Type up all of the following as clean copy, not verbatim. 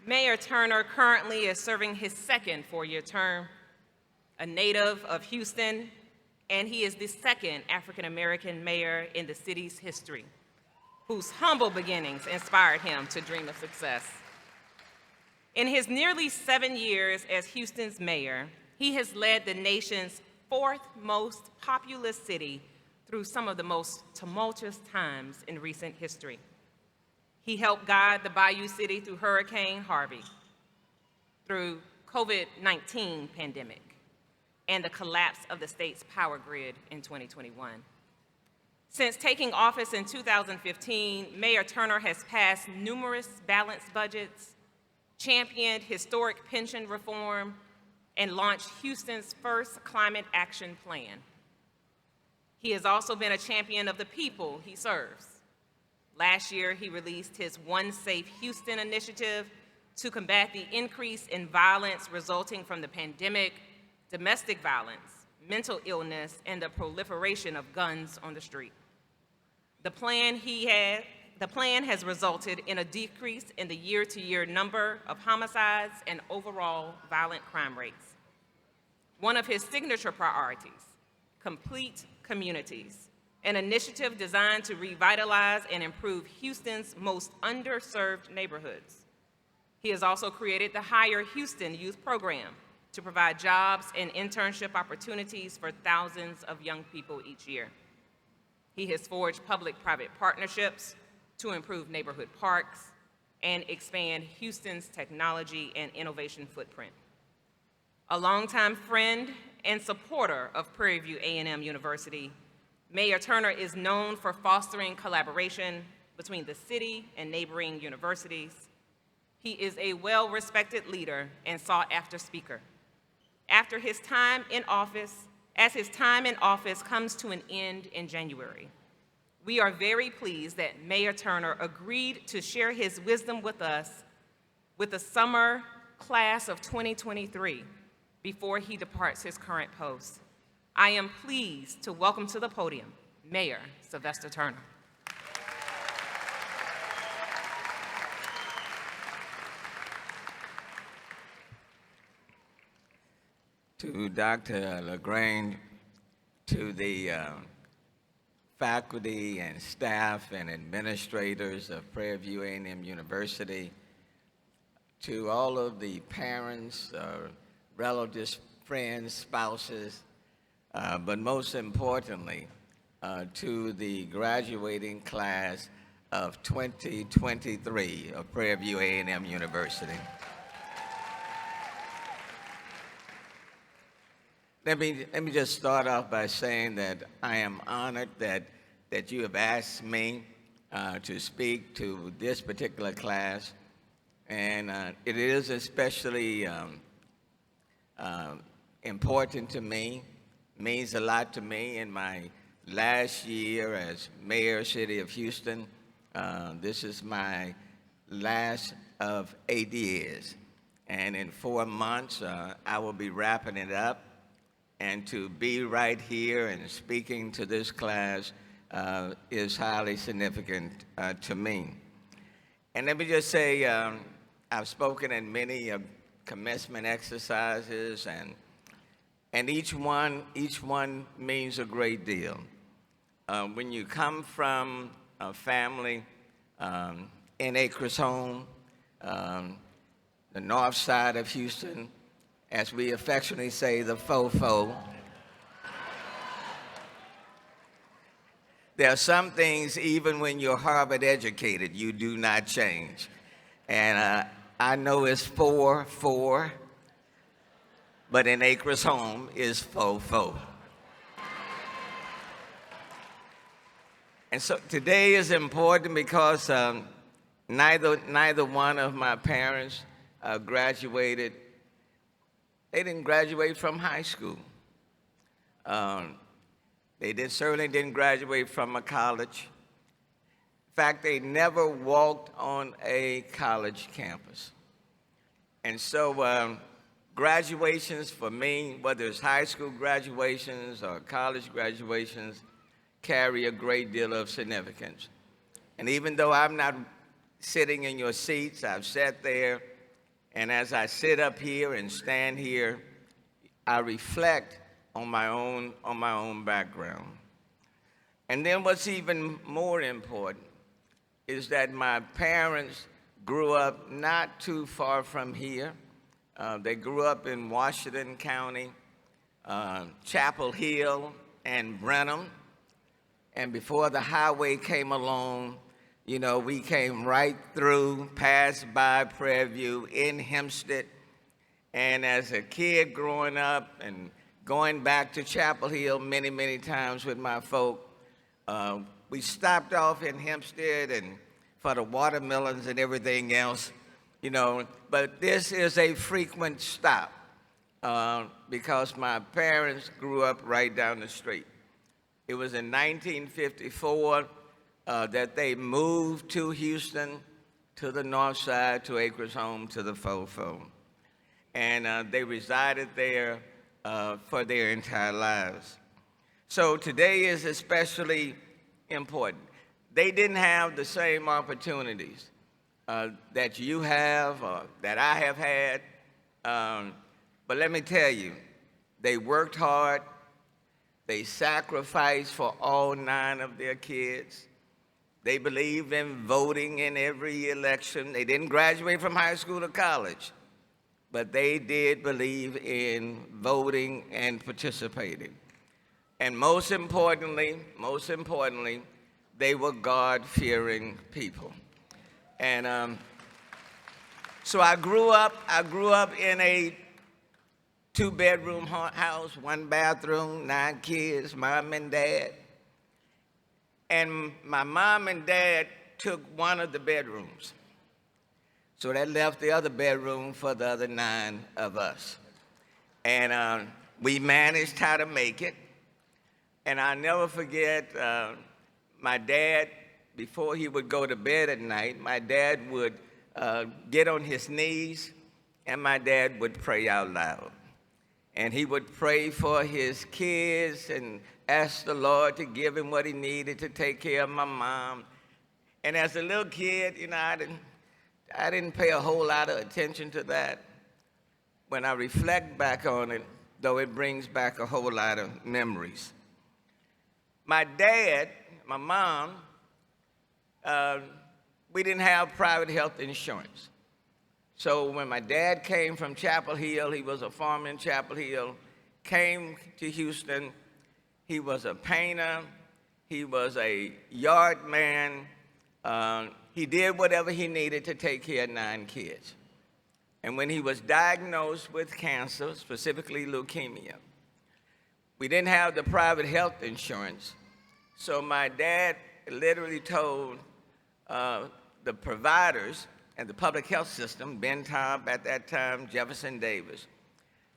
Mayor Turner currently is serving his second four-year term, a native of Houston, and he is the second African-American mayor in the city's history, whose humble beginnings inspired him to dream of success. In his nearly 7 years as Houston's mayor, he has led the nation's fourth most populous city through some of the most tumultuous times in recent history. He helped guide the Bayou City through Hurricane Harvey, through COVID-19 pandemic, and the collapse of the state's power grid in 2021. Since taking office in 2015, Mayor Turner has passed numerous balanced budgets, championed historic pension reform, and launched Houston's first climate action plan. He has also been a champion of the people he serves. Last year, he released his One Safe Houston initiative to combat the increase in violence resulting from the pandemic, domestic violence, mental illness, and the proliferation of guns on the street. The plan has resulted in a decrease in the year-to-year number of homicides and overall violent crime rates. One of his signature priorities, Complete Communities, an initiative designed to revitalize and improve Houston's most underserved neighborhoods. He has also created the Hire Houston Youth Program to provide jobs and internship opportunities for thousands of young people each year. He has forged public-private partnerships to improve neighborhood parks and expand Houston's technology and innovation footprint. A longtime friend and supporter of Prairie View A&M University, Mayor Turner is known for fostering collaboration between the city and neighboring universities. He is a well-respected leader and sought-after speaker. As his time in office comes to an end in January, we are very pleased that Mayor Turner agreed to share his wisdom with us with the summer class of 2023 before he departs his current post. I am pleased to welcome to the podium Mayor Sylvester Turner. To Dr. LaGrange, to the faculty and staff and administrators of Prairie View A&M University, to all of the parents, relatives, friends, spouses, but most importantly, to the graduating class of 2023 of Prairie View A&M University. Let me just start off by saying that I am honored that you have asked me to speak to this particular class, and it is especially important to me, means a lot to me in my last year as Mayor, City of Houston. This is my last of 8 years, and in 4 months I will be wrapping it up. And to be right here and speaking to this class is highly significant to me. And let me just say, I've spoken in many commencement exercises, and each one means a great deal. When you come from a family in Acres Home, the north side of Houston, as we affectionately say, the fofo. There are some things, even when you're Harvard educated, you do not change. And I know it's 4-4, but in Acres Home is fofo. And so today is important because neither one of my parents graduated. They didn't graduate from high school. They certainly didn't graduate from a college. In fact, they never walked on a college campus. And so graduations for me, whether it's high school graduations or college graduations, carry a great deal of significance. And even though I'm not sitting in your seats, I've sat there And as I sit up here and stand here, I reflect on my own background. And then what's even more important is that my parents grew up not too far from here. They grew up in Washington County, Chapel Hill, and Brenham. And before the highway came along, you know, we came right through, passed by Prairie View in Hempstead. And as a kid growing up and going back to Chapel Hill many, many times with my folk, we stopped off in Hempstead and for the watermelons and everything else, you know. But this is a frequent stop because my parents grew up right down the street. It was in 1954 that they moved to Houston, to the north side, to Acres Home, to the Fofo. And they resided there for their entire lives. So today is especially important. They didn't have the same opportunities that you have or that I have had. But let me tell you, they worked hard. They sacrificed for all 9 of their kids. They believed in voting in every election. They didn't graduate from high school or college, but they did believe in voting and participating. And most importantly, they were God-fearing people. And so I grew up in a 2-bedroom house, 1 bathroom, 9 kids, mom and dad. And my mom and dad took one of the bedrooms. So that left the other bedroom for the other 9 of us. And we managed how to make it. And I'll never forget my dad, before he would go to bed at night, my dad would get on his knees and my dad would pray out loud. And he would pray for his kids and ask the Lord to give him what he needed to take care of my mom. And as a little kid, you know, I didn't pay a whole lot of attention to that. When I reflect back on it, though, it brings back a whole lot of memories. My dad, my mom, we didn't have private health insurance. So when my dad came from Chapel Hill, he was a farmer in Chapel Hill, came to Houston. He was a painter. He was a yard man. He did whatever he needed to take care of 9 kids. And when he was diagnosed with cancer, specifically leukemia, we didn't have the private health insurance. So my dad literally told the providers and the public health system, Ben Taub at that time, Jefferson Davis,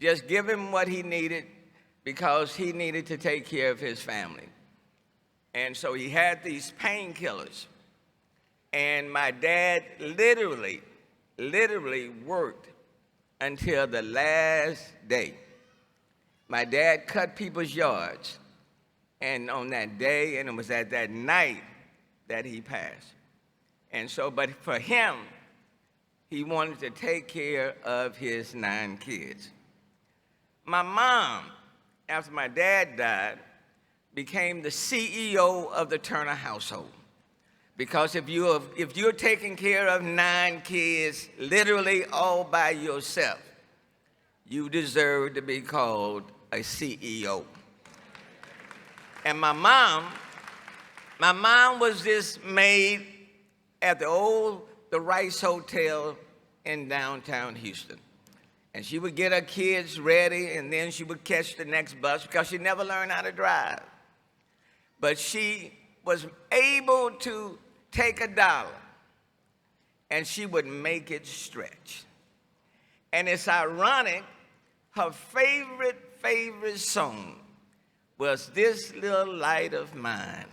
just give him what he needed because he needed to take care of his family. And so he had these painkillers. And my dad literally worked until the last day. My dad cut people's yards. And on that day, and it was at that night that he passed. And so, but for him, he wanted to take care of his 9 kids. My mom, after my dad died, became the CEO of the Turner household. Because if you're taking care of 9 kids, literally all by yourself, you deserve to be called a CEO. And my mom was this maid at the Rice Hotel in downtown Houston. And she would get her kids ready, and then she would catch the next bus because she never learned how to drive. But she was able to take $1, and she would make it stretch. And it's ironic, her favorite song was "This Little Light of Mine,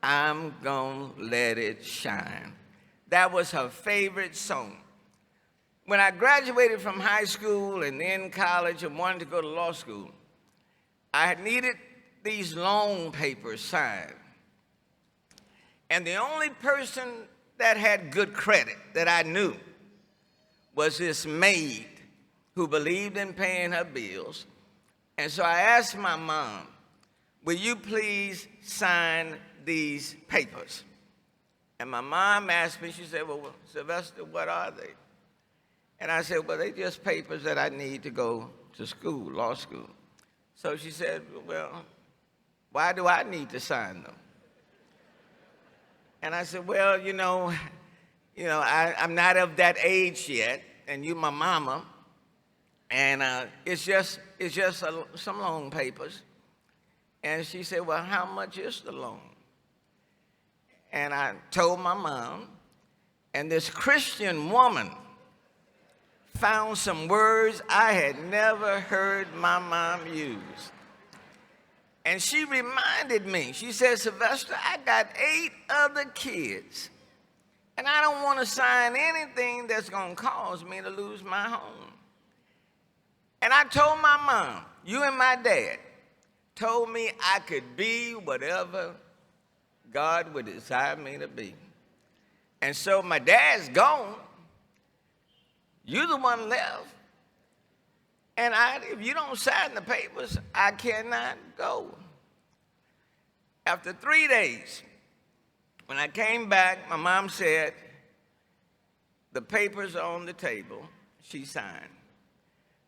I'm Gonna Let It Shine." That was her favorite song. When I graduated from high school and then college and wanted to go to law school, I had needed these loan papers signed. And the only person that had good credit that I knew was this maid who believed in paying her bills. And so I asked my mom, will you please sign these papers? And my mom asked me, she said, well, Sylvester, what are they? And I said, well, they're just papers that I need to go to school, law school. So she said, well, why do I need to sign them? And I said, well, I'm not of that age yet, and you my mama, and it's just some loan papers. And she said, well, how much is the loan? And I told my mom, and this Christian woman found some words I had never heard my mom use. And she reminded me, she said, Sylvester, I got 8 other kids, and I don't want to sign anything that's going to cause me to lose my home. And I told my mom, you and my dad told me I could be whatever God would desire me to be. And so my dad's gone. You're the one left. And if you don't sign the papers, I cannot go. After 3 days, when I came back, my mom said, the papers are on the table. She signed.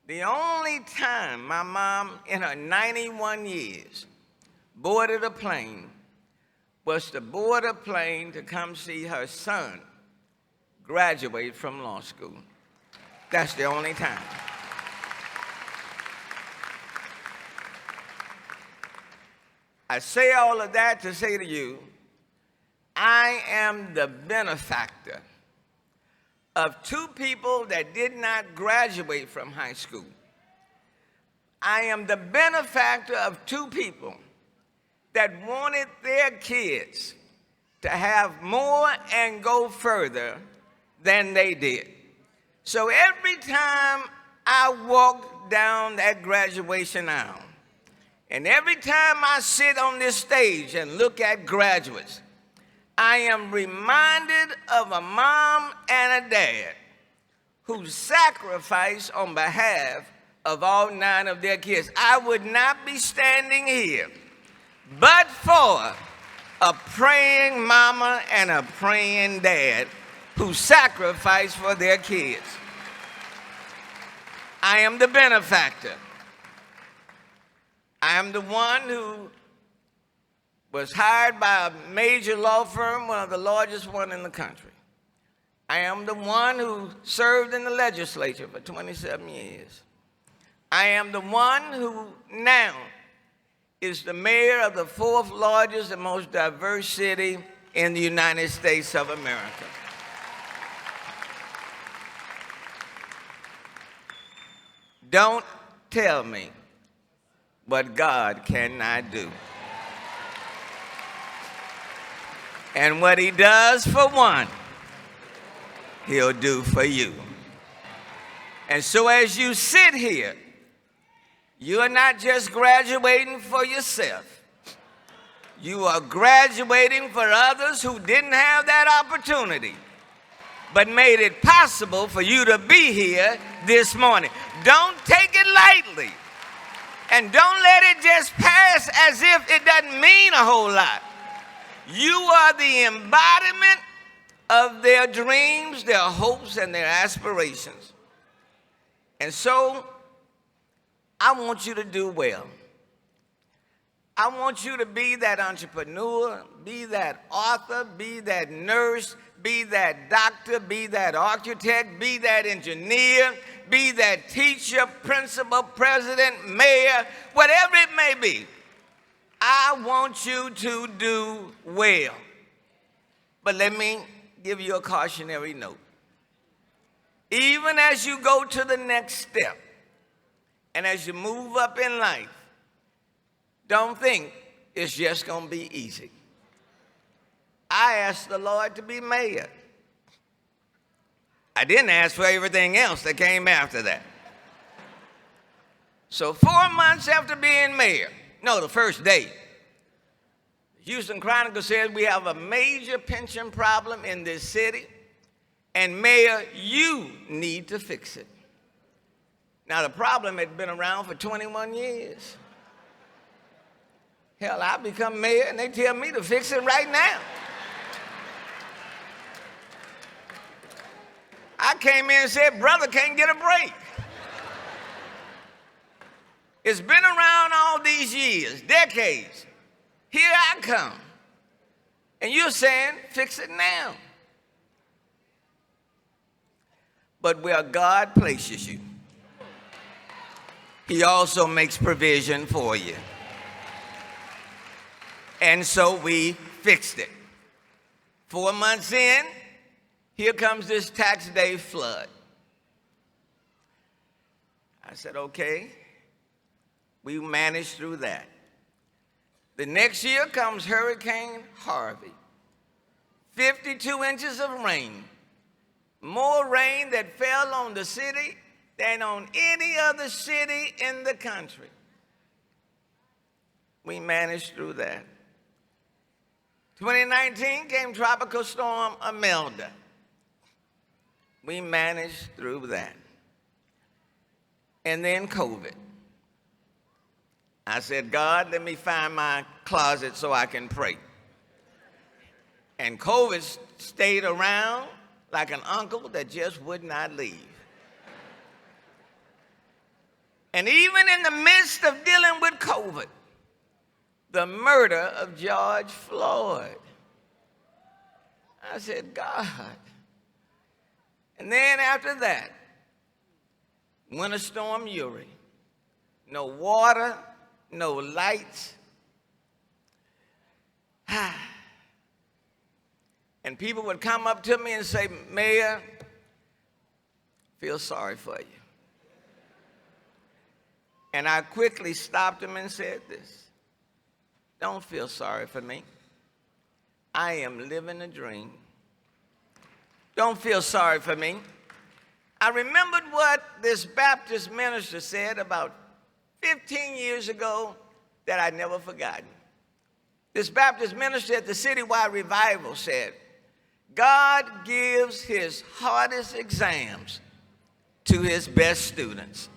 The only time my mom, in her 91 years, boarded a plane was to board a plane to come see her son graduate from law school. That's the only time. I say all of that to say to you, I am the benefactor of 2 people that did not graduate from high school. I am the benefactor of 2 people that wanted their kids to have more and go further than they did. So every time I walk down that graduation aisle, and every time I sit on this stage and look at graduates, I am reminded of a mom and a dad who sacrificed on behalf of all 9 of their kids. I would not be standing here but for a praying mama and a praying dad who sacrificed for their kids. I am the benefactor. I am the one who was hired by a major law firm, one of the largest one in the country. I am the one who served in the legislature for 27 years. I am the one who now is the mayor of the 4th largest and most diverse city in the United States of America. Don't tell me what God cannot do. And what he does for one, he'll do for you. And so as you sit here, you are not just graduating for yourself. You are graduating for others who didn't have that opportunity, but made it possible for you to be here this morning. Don't take it lightly. And don't let it just pass as if it doesn't mean a whole lot. You are the embodiment of their dreams, their hopes, and their aspirations. And so, I want you to do well. I want you to be that entrepreneur, be that author, be that nurse, be that doctor, be that architect, be that engineer, be that teacher, principal, president, mayor, whatever it may be. I want you to do well. But let me give you a cautionary note. Even as you go to the next step, and as you move up in life, don't think it's just going to be easy. I asked the Lord to be mayor. I didn't ask for everything else that came after that. So 4 months after being mayor, no, the first day, the Houston Chronicle says we have a major pension problem in this city, And Mayor, you need to fix it. Now, the problem had been around for 21 years. Hell, I become mayor and they tell me to fix it right now. I came in and said, brother, can't get a break. It's been around all these years, decades. Here I come. And you're saying, fix it now. But where God places you, He also makes provision for you. And so we fixed it. 4 months in, here comes this tax day flood. I said, okay, we managed through that. The next year comes Hurricane Harvey. 52 inches of rain. More rain that fell on the city than on any other city in the country. We managed through that. 2019 came Tropical Storm Imelda. We managed through that. And then COVID. I said, God, let me find my closet so I can pray. And COVID stayed around like an uncle that just would not leave. And even in the midst of dealing with COVID, the murder of George Floyd, I said, God. And then after that, Winter Storm Uri. No water, no lights. And people would come up to me and say, Mayor, feel sorry for you. And I quickly stopped them and said this, don't feel sorry for me. I am living a dream. Don't feel sorry for me. I remembered what this Baptist minister said about 15 years ago that I'd never forgotten. This Baptist minister at the citywide revival said, God gives his hardest exams to his best students.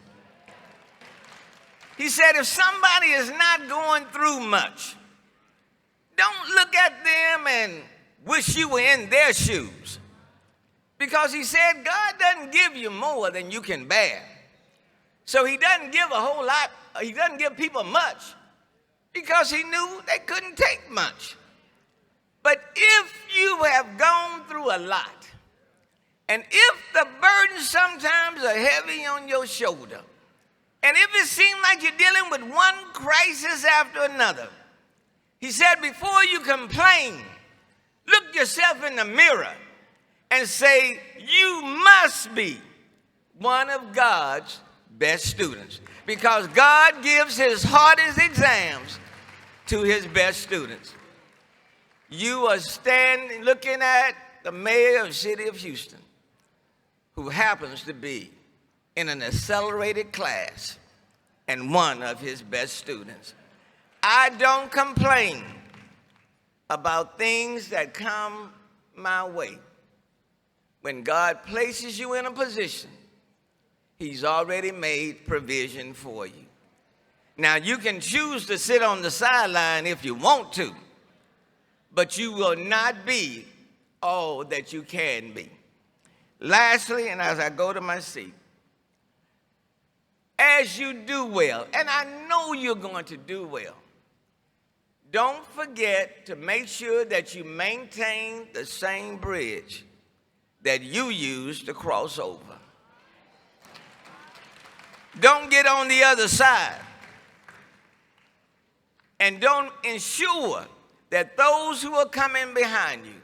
He said, if somebody is not going through much, don't look at them and wish you were in their shoes. Because he said, God doesn't give you more than you can bear. So he doesn't give a whole lot, he doesn't give people much because he knew they couldn't take much. But if you have gone through a lot, and if the burdens sometimes are heavy on your shoulder, and if it seems like you're dealing with one crisis after another, he said, before you complain, look yourself in the mirror and say, you must be one of God's best students. Because God gives his hardest exams to his best students. You are standing looking at the mayor of the city of Houston, who happens to be in an accelerated class and one of his best students. I don't complain about things that come my way. When God places you in a position, he's already made provision for you. Now, you can choose to sit on the sideline if you want to, but you will not be all that you can be. Lastly, and as I go to my seat, as you do well, and I know you're going to do well, don't forget to make sure that you maintain the same bridge that you used to cross over. Don't get on the other side. And don't ensure that those who are coming behind you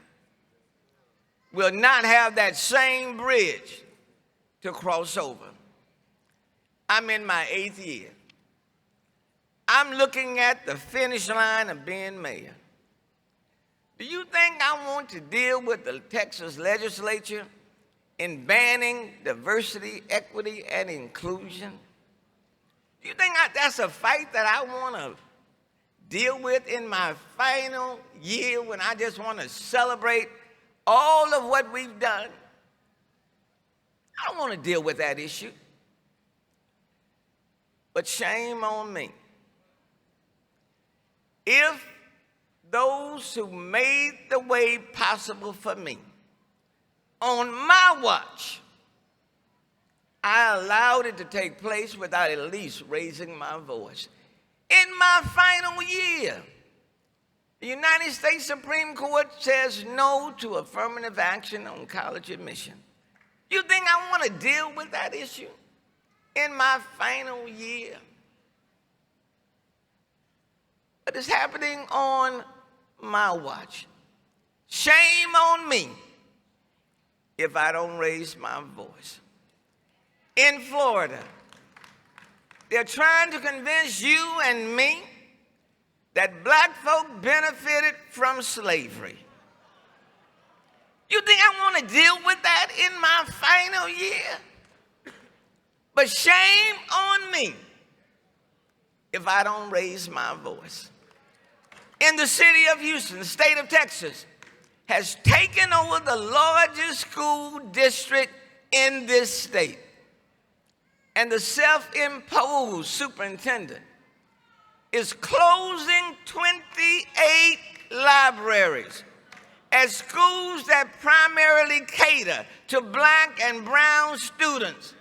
will not have that same bridge to cross over. I'm in my 8th year. I'm looking at the finish line of being mayor. Do you think I want to deal with the Texas legislature in banning diversity, equity, and inclusion? Do you think that's a fight that I want to deal with in my final year when I just want to celebrate all of what we've done? I don't want to deal with that issue. But shame on me. If those who made the way possible for me, on my watch, I allowed it to take place without at least raising my voice. In my final year, the United States Supreme Court says no to affirmative action on college admission. You think I want to deal with that issue in my final year? But it's happening on my watch. Shame on me if I don't raise my voice. In Florida, they're trying to convince you and me that black folk benefited from slavery. You think I want to deal with that in my final year? But shame on me if I don't raise my voice. In the city of Houston, the state of Texas has taken over the largest school district in this state. And the self-imposed superintendent is closing 28 libraries at schools that primarily cater to black and brown students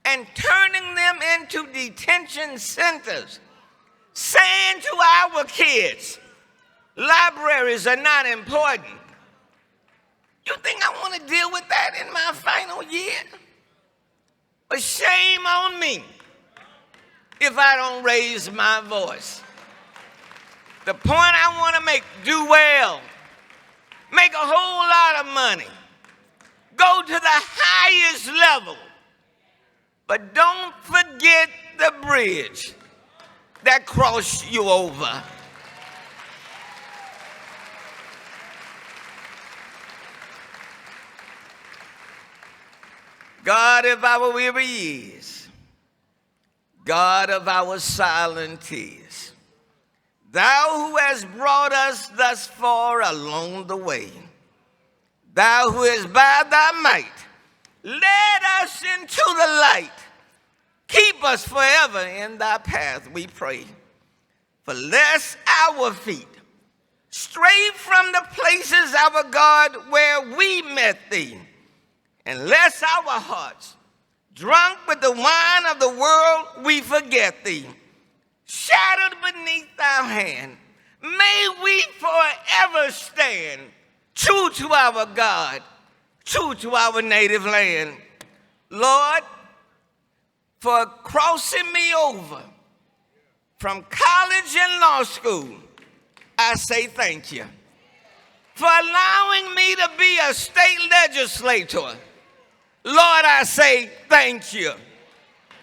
and turning them into detention centers, saying to our kids, libraries are not important. You think I want to deal with that in my final year? But shame on me if I don't raise my voice. The point I want to make, do well, make a whole lot of money, go to the highest level, but don't forget the bridge that crossed you over. God of our weary years, God of our silent tears, thou who hast brought us thus far along the way, thou who hast by thy might led us into the light, keep us forever in thy path, we pray. For lest our feet stray from the places, our God, where we met thee, and lest our hearts, drunk with the wine of the world, we forget thee. Shattered beneath thy hand, may we forever stand true to our God, true to our native land. Lord, for crossing me over from college and law school, I say thank you. For allowing me to be a state legislator, Lord, I say thank you.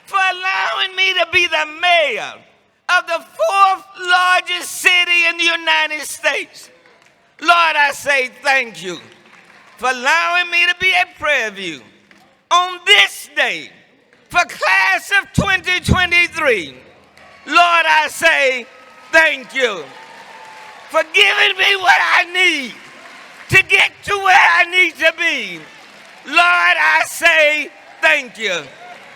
For allowing me to be the mayor of the fourth largest city in the United States, Lord, I say thank you. For allowing me to be at Prairie View on this day for class of 2023, Lord, I say thank you. For giving me what I need to get to where I need to be, Lord, I say thank you.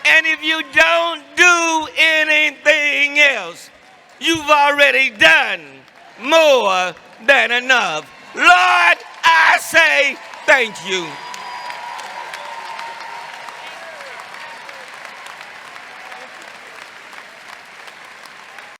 And if you don't do anything else, you've already done more than enough. Lord, I say thank you.